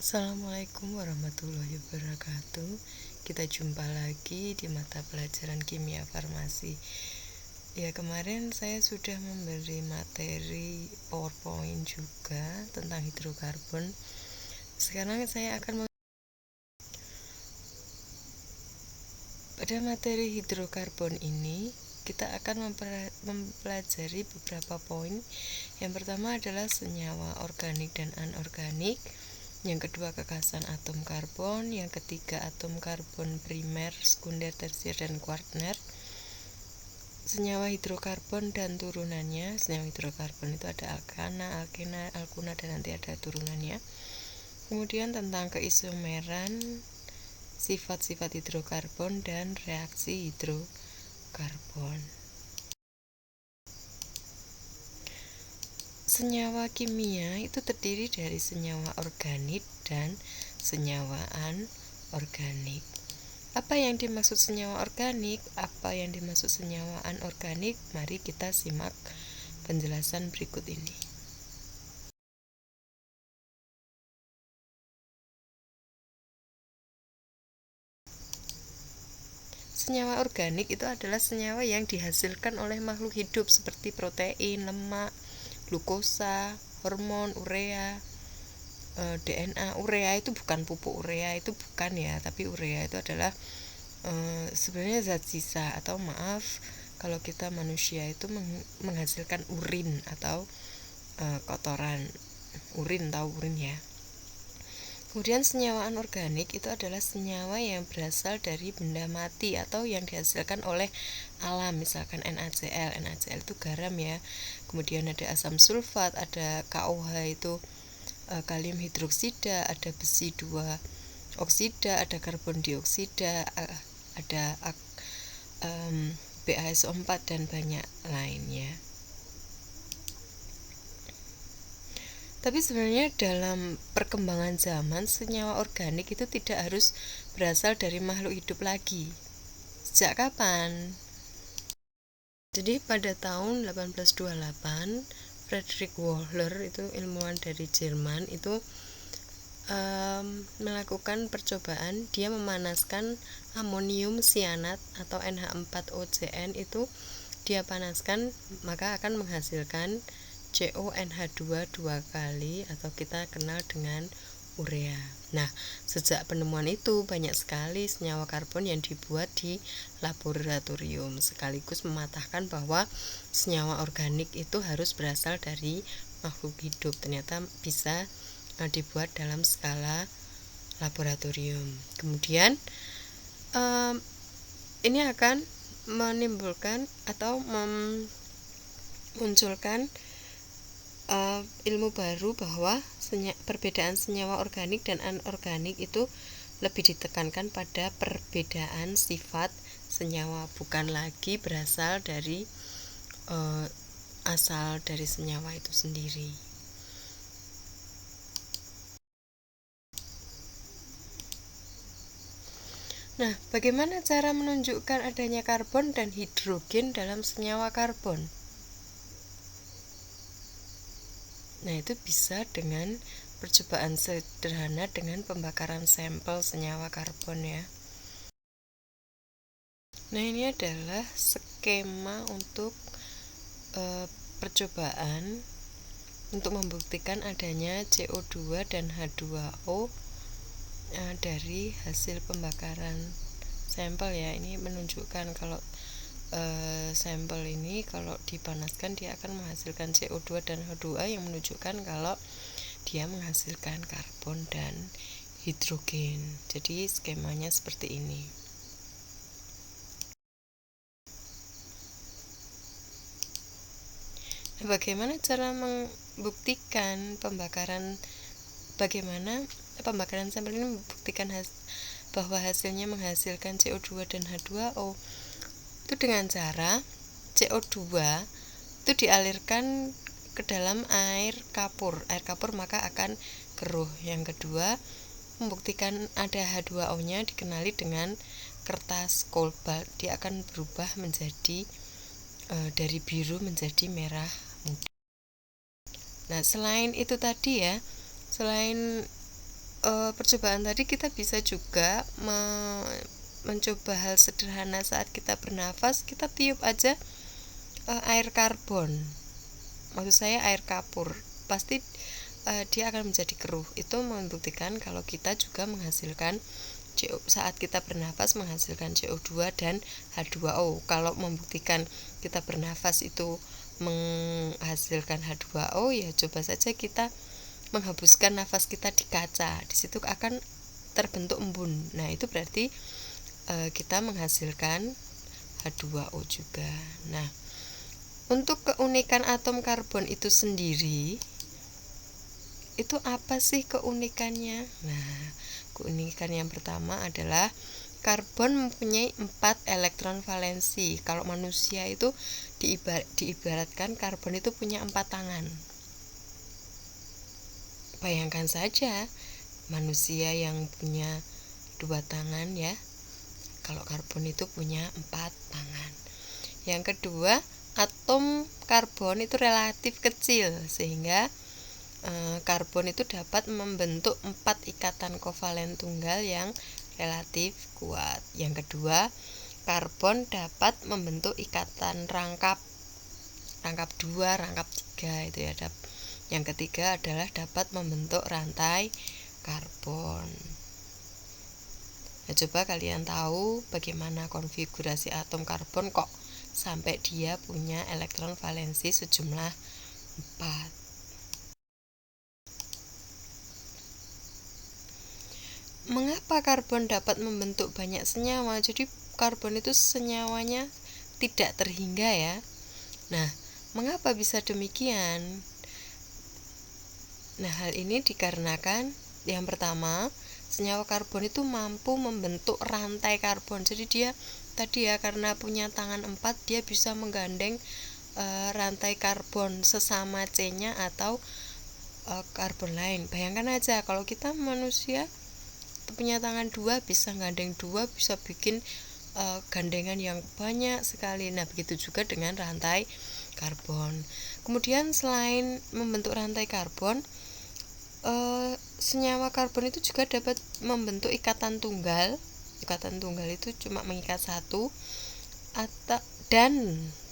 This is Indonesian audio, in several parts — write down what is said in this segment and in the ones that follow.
Assalamualaikum warahmatullahi wabarakatuh. Kita jumpa lagi di mata pelajaran kimia farmasi. Ya, kemarin saya sudah memberi materi PowerPoint juga tentang hidrokarbon. Sekarang saya akan pada materi hidrokarbon ini kita akan mempelajari beberapa poin. Yang pertama adalah senyawa organik dan anorganik. Yang kedua, kekhasan atom karbon. Yang ketiga, atom karbon primer, sekunder, tersier, dan kuarner. Senyawa hidrokarbon dan turunannya. Senyawa hidrokarbon itu ada alkana, alkena, alkuna, dan nanti ada turunannya. Kemudian tentang keisomeran, sifat-sifat hidrokarbon, dan reaksi hidrokarbon. Senyawa kimia itu terdiri dari senyawa organik dan senyawa anorganik. Apa yang dimaksud senyawa organik? Apa yang dimaksud senyawa anorganik? Mari kita simak penjelasan berikut ini. Senyawa organik itu adalah senyawa yang dihasilkan oleh makhluk hidup seperti protein, lemak, glukosa, hormon, urea, DNA. Urea itu bukan pupuk urea, itu bukan ya, tapi urea itu adalah sebenarnya zat sisa, atau maaf, kalau kita manusia itu menghasilkan urin atau kotoran. Urin, tahu urin ya. Kemudian senyawa anorganik itu adalah senyawa yang berasal dari benda mati atau yang dihasilkan oleh alam, misalkan NaCl. NaCl itu garam ya. Kemudian ada asam sulfat, ada KOH itu kalium hidroksida, ada besi 2 oksida, ada karbon dioksida, ada BaSO4 dan banyak lainnya. Tapi sebenarnya dalam perkembangan zaman, senyawa organik itu tidak harus berasal dari makhluk hidup lagi. Sejak kapan? Jadi pada tahun 1828, Friedrich Wöhler, itu ilmuwan dari Jerman, itu melakukan percobaan. Dia memanaskan amonium cyanat atau NH4OCN, itu dia panaskan, maka akan menghasilkan CONH2 2 kali, atau kita kenal dengan urea. Nah, sejak penemuan itu banyak sekali senyawa karbon yang dibuat di laboratorium, sekaligus mematahkan bahwa senyawa organik itu harus berasal dari makhluk hidup. Ternyata bisa dibuat dalam skala laboratorium. Kemudian ini akan menimbulkan atau memunculkan ilmu baru bahwa perbedaan senyawa organik dan anorganik itu lebih ditekankan pada perbedaan sifat senyawa, bukan lagi berasal dari asal dari senyawa itu sendiri. Nah, bagaimana cara menunjukkan adanya karbon dan hidrogen dalam senyawa karbon? Nah, itu bisa dengan percobaan sederhana dengan pembakaran sampel senyawa karbon ya. Nah, ini adalah skema untuk percobaan untuk membuktikan adanya CO2 dan H2O dari hasil pembakaran sampel ya. Ini menunjukkan kalau sampel ini kalau dipanaskan dia akan menghasilkan CO2 dan H2O, yang menunjukkan kalau dia menghasilkan karbon dan hidrogen. Jadi skemanya seperti ini. Nah, bagaimana cara membuktikan bagaimana pembakaran sampel ini membuktikan bahwa hasilnya menghasilkan CO2 dan H2O? Itu dengan cara CO2 itu dialirkan ke dalam air kapur maka akan keruh. Yang kedua, membuktikan ada H2O-nya dikenali dengan kertas kobalt. Dia akan berubah menjadi dari biru menjadi merah muda. Nah, selain itu tadi ya, selain percobaan tadi kita bisa juga mencoba hal sederhana saat kita bernafas. Kita tiup aja air karbon, maksud saya air kapur, pasti dia akan menjadi keruh. Itu membuktikan kalau kita juga menghasilkan saat kita bernafas menghasilkan CO2 dan H2O. Kalau membuktikan kita bernafas itu menghasilkan H2O, ya coba saja kita menghembuskan nafas kita di kaca, di situ akan terbentuk embun. Nah, itu berarti kita menghasilkan H2O juga. Nah, untuk keunikan atom karbon itu sendiri, itu apa sih keunikannya? Nah, keunikan yang pertama adalah karbon mempunyai 4 elektron valensi. Kalau manusia itu diibaratkan karbon itu punya 4 tangan. Bayangkan saja manusia yang punya 2 tangan ya. Kalau karbon itu punya 4 tangan. Yang kedua, atom karbon itu relatif kecil sehingga karbon itu dapat membentuk 4 ikatan kovalen tunggal yang relatif kuat. Yang kedua, karbon dapat membentuk ikatan rangkap 2, rangkap 3 itu ya. Yang ketiga adalah dapat membentuk rantai karbon. Nah, coba kalian tahu bagaimana konfigurasi atom karbon kok sampai dia punya elektron valensi sejumlah 4. Mengapa karbon dapat membentuk banyak senyawa? Jadi karbon itu senyawanya tidak terhingga ya. Nah, mengapa bisa demikian? Nah, hal ini dikarenakan yang pertama, senyawa karbon itu mampu membentuk rantai karbon. Jadi dia tadi ya, karena punya tangan 4, dia bisa menggandeng rantai karbon sesama C-nya atau karbon lain. Bayangkan aja kalau kita manusia punya tangan 2, bisa gandeng 2, bisa bikin gandengan yang banyak sekali. Nah, begitu juga dengan rantai karbon. Kemudian selain membentuk rantai karbon, senyawa karbon itu juga dapat membentuk ikatan tunggal. Ikatan tunggal itu cuma mengikat 1 dan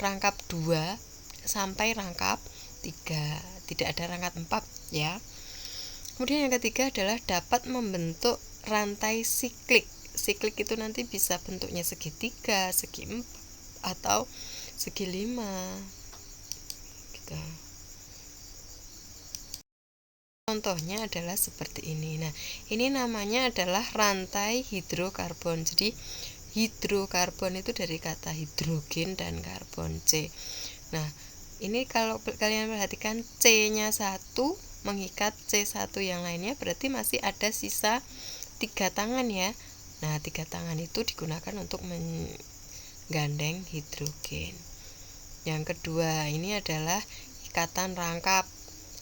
rangkap 2 sampai rangkap 3. Tidak ada rangkap 4 ya. Kemudian yang ketiga adalah dapat membentuk rantai siklik. Siklik itu nanti bisa bentuknya segitiga, segi 4 atau segi 5 gitu. Contohnya adalah seperti ini. Nah, ini namanya adalah rantai hidrokarbon. Jadi hidrokarbon itu dari kata hidrogen dan karbon C. Nah, ini kalau kalian perhatikan C-nya 1 mengikat C1 yang lainnya, berarti masih ada sisa 3 tangan ya. Nah, 3 tangan itu digunakan untuk menggandeng hidrogen. Yang kedua, ini adalah ikatan rangkap.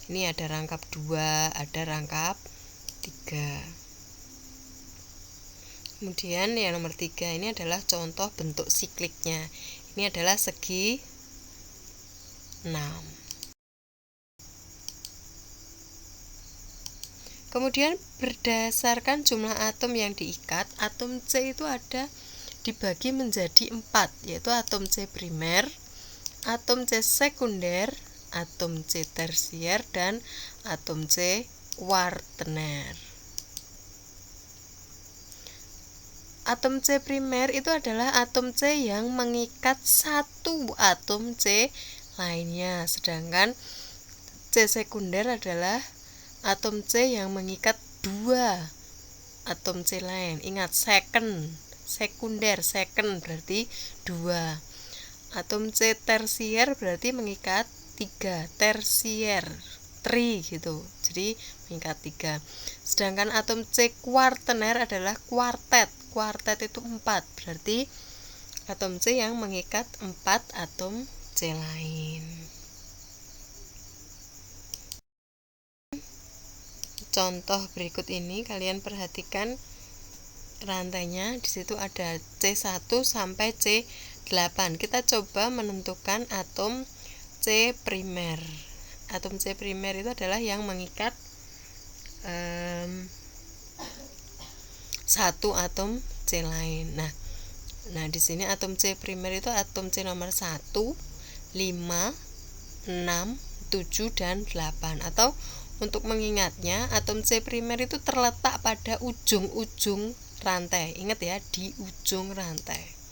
Ini ada rangkap 2, ada rangkap 3. Kemudian yang nomor 3 ini adalah contoh bentuk sikliknya. Ini adalah segi 6. Kemudian berdasarkan jumlah atom yang diikat, atom C itu ada dibagi menjadi 4, yaitu atom C primer, atom C sekunder, atom C tersier, dan atom C kuartener. Atom C primer itu adalah atom C yang mengikat 1 atom C lainnya, sedangkan C sekunder adalah atom C yang mengikat 2 atom C lain. Ingat, sekunder, second berarti 2. Atom C tersier berarti mengikat 3, tersier 3 gitu. Jadi mengikat 3. Sedangkan atom C kuartener adalah kuartet. Kuartet itu 4, berarti atom C yang mengikat 4 atom C lain. Contoh berikut ini kalian perhatikan rantainya, di situ ada C1 sampai C8. Kita coba menentukan atom C primer. Atom C primer itu adalah yang mengikat satu atom C lain. Nah, di sini atom C primer itu atom C nomor 1, 5, 6, 7 dan 8. Atau untuk mengingatnya, atom C primer itu terletak pada ujung-ujung rantai. Ingat ya, di ujung rantai.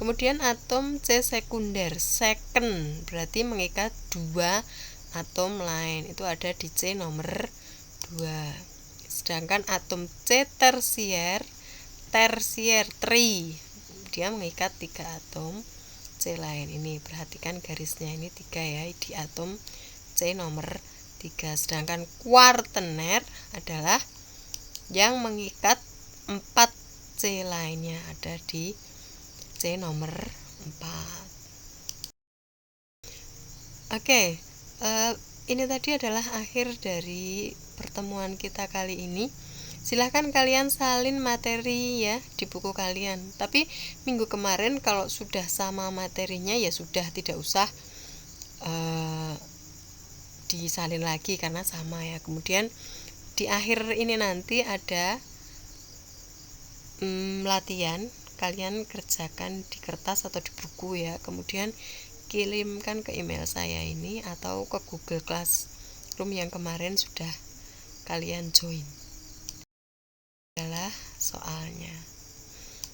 Kemudian atom C sekunder, second berarti mengikat 2 atom lain. Itu ada di C nomor 2. Sedangkan atom C tersier, tri, dia mengikat 3 atom C lain. Ini perhatikan garisnya, ini 3 ya, di atom C nomor 3. Sedangkan kuartener adalah yang mengikat 4 C lainnya, ada di C nomor 4. Oke, ini tadi adalah akhir dari pertemuan kita kali ini. Silahkan kalian salin materi ya di buku kalian. Tapi minggu kemarin kalau sudah sama materinya ya sudah, tidak usah disalin lagi karena sama ya. Kemudian di akhir ini nanti ada latihan, kalian kerjakan di kertas atau di buku ya. Kemudian kirimkan ke email saya ini atau ke Google Classroom yang kemarin sudah kalian join. Adalah soalnya.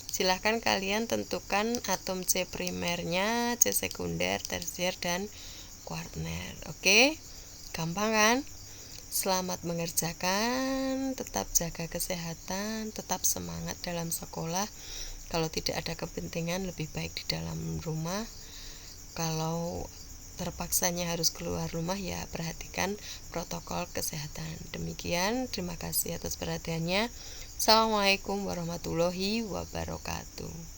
Silahkan kalian tentukan atom C primernya, C sekunder, tersier, dan kuartener. Oke, gampang kan? Selamat mengerjakan, tetap jaga kesehatan, tetap semangat dalam sekolah. Kalau tidak ada kepentingan, lebih baik di dalam rumah. Kalau terpaksanya harus keluar rumah, ya perhatikan protokol kesehatan. Demikian, terima kasih atas perhatiannya. Assalamualaikum warahmatullahi wabarakatuh.